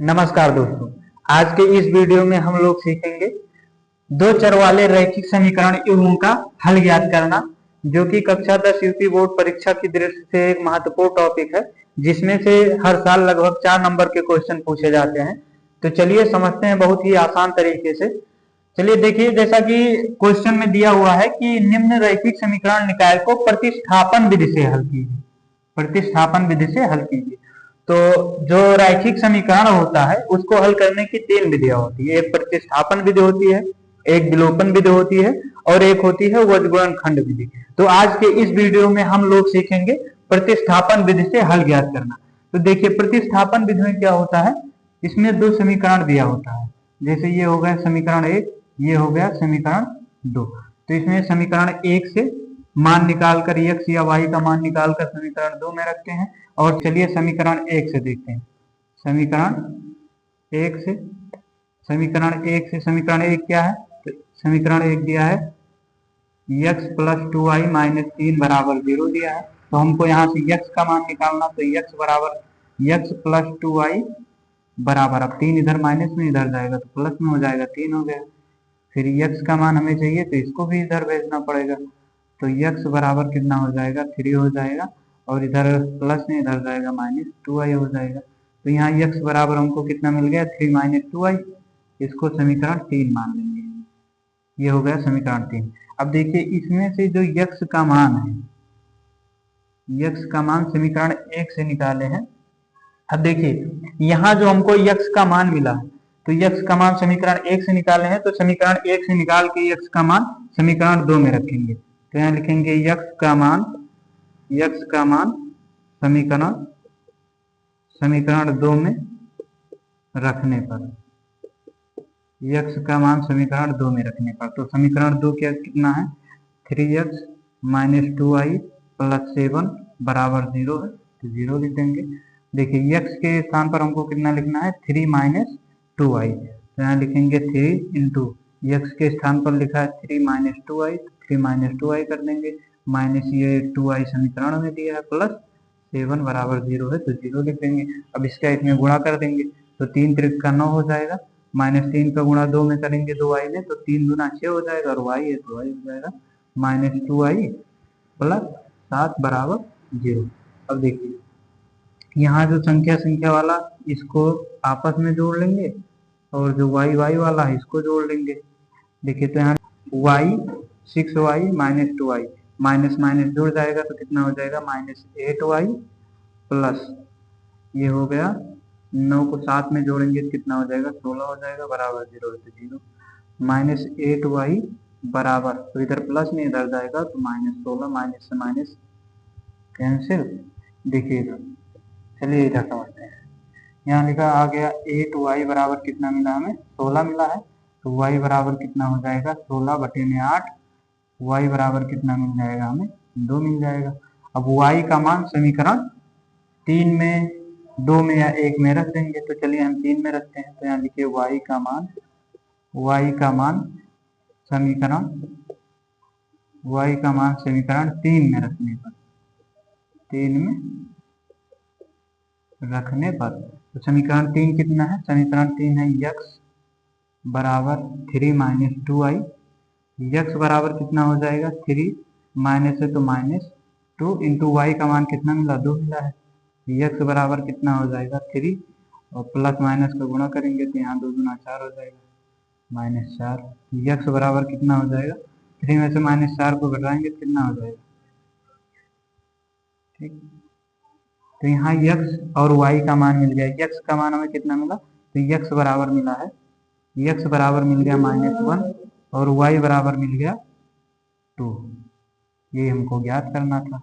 नमस्कार दोस्तों, आज के इस वीडियो में हम लोग सीखेंगे दो चर वाले रैखिक समीकरण युग्म का हल ज्ञात करना, जो कि कक्षा 10 यूपी बोर्ड परीक्षा की दृष्टि से एक महत्वपूर्ण टॉपिक है, जिसमें से हर साल लगभग 4 नंबर के क्वेश्चन पूछे जाते हैं। तो चलिए समझते हैं बहुत ही आसान तरीके से। चलिए देखिए, जैसा कि क्वेश्चन में दिया हुआ है कि निम्न रैखिक समीकरण निकाय को प्रतिस्थापन विधि से हल कीजिए। प्रतिस्थापन विधि से हल कीजिए। तो जो रैखिक समीकरण होता है उसको हल करने की 3 विधियां होती है। एक प्रतिस्थापन विधि होती है, एक विलोपन विधि होती है और एक होती है वज्रगुणनखंड विधि। तो आज के इस वीडियो में हम लोग सीखेंगे प्रतिस्थापन विधि से हल ज्ञात करना। तो देखिए, प्रतिस्थापन विधि में क्या होता है, इसमें दो समीकरण दिया होता है। जैसे ये हो गया समीकरण 1, ये हो गया समीकरण 2। तो इसमें समीकरण 1 से मान निकालकर x या y का मान निकालकर समीकरण 2 में रखते हैं। और चलिए समीकरण 1 से देखते हैं। समीकरण 1 से समीकरण 1 क्या है, तो समीकरण 1 दिया है x प्लस 2y माइनस 3 बराबर 0 दिया है। तो हमको यहाँ से x का मान निकालना, तो x बराबर x प्लस 2y बराबर, अब 3 इधर माइनस में इधर जाएगा तो प्लस में हो जाएगा, 3 हो गया। फिर x का मान हमें चाहिए तो इसको भी इधर भेजना पड़ेगा, तो x बराबर कितना हो जाएगा, 3 हो जाएगा। और इधर प्लस में इधर जाएगा माइनस 2y हो जाएगा। तो यहाँ x बराबर हमको कितना मिल गया, 3 माइनस 2y। इसको समीकरण 3 मान लेंगे। ये हो गया समीकरण 3। अब देखिए, इसमें से जो x का मान है, x का मान समीकरण 1 से निकाले हैं। अब देखिए, यहाँ जो हमको x का मान मिला है, तो x का मान समीकरण 1 से निकाले हैं, तो समीकरण 1 से निकाल के x का मान समीकरण 2 में रखेंगे। तो यहाँ लिखेंगे x का मान समीकरण 2 में रखने पर, x का मान समीकरण 2 में रखने पर, तो समीकरण 2 क्या कितना है, 3x माइनस 2y प्लस 7 बराबर 0 है, तो 0 लिख देंगे। देखिए, x के स्थान पर हमको कितना लिखना है, 3 माइनस 2y। तो यहाँ लिखेंगे 3 इंटू x के स्थान पर लिखा है 3 माइनस 2y, 3 माइनस 2y कर देंगे, माइनस ये 2y समीकरण में दिया है, प्लस 7 बराबर 0 है, तो 0 लिख देंगे। अब इसका इसमें गुणा कर देंगे, तो 3 त्रिक का 9 हो जाएगा, माइनस 3 का गुणा 2 में करेंगे 2y में, तो 3 दूना 6 हो जाएगा, और y है तो y हो जाएगा माइनस 2y प्लस 7 बराबर 0। अब देखिए, यहाँ जो संख्या वाला इसको आपस में जोड़ लेंगे, और जो y वाला है इसको जोड़ लेंगे। देखिए, तो यहाँ y 6y minus 2y, minus minus जुड़ जाएगा तो कितना हो जाएगा, माइनस 8y प्लस ये हो गया 9 को 7 में जोड़ेंगे तो कितना हो जाएगा, 16 हो जाएगा, बराबर 0 है तो 0, माइनस 8y बराबर, तो इधर प्लस में इधर जाएगा तो माइनस 16, माइनस से माइनस कैंसिल। देखिए, चलिए इधर समझते हैं। यहाँ लिखा आ गया 8y बराबर कितना मिला हमें, 16 मिला है, तो y बराबर कितना हो जाएगा, 16 बटे में 8, y बराबर कितना मिल जाएगा हमें, 2 मिल जाएगा। अब y का मान समीकरण 3 में, 2 में या 1 में रख देंगे। तो चलिए हम 3 में रखते हैं। तो यहाँ लिखिए y का मान समीकरण 3 में रखने पर, तो समीकरण 3 कितना है, समीकरण 3 है x बराबर 3 माइनस 2y। x बराबर कितना हो जाएगा, 3 माइनस है तो माइनस 2 इंटू y का मान कितना मिला, 2 मिला है। x बराबर कितना हो जाएगा, 3, और प्लस माइनस का गुणा करेंगे तो यहाँ 2 दूना 4 हो जाएगा, माइनस 4। x बराबर कितना हो जाएगा, 3 में से माइनस 4 को घटाएंगे तो कितना हो जाएगा, ठीक। तो यहाँ x और y का मान मिल गया। x का मान हमें कितना मिला, तो x बराबर मिला है, x बराबर मिल गया -1, और y बराबर मिल गया 2। ये हमको ज्ञात करना था।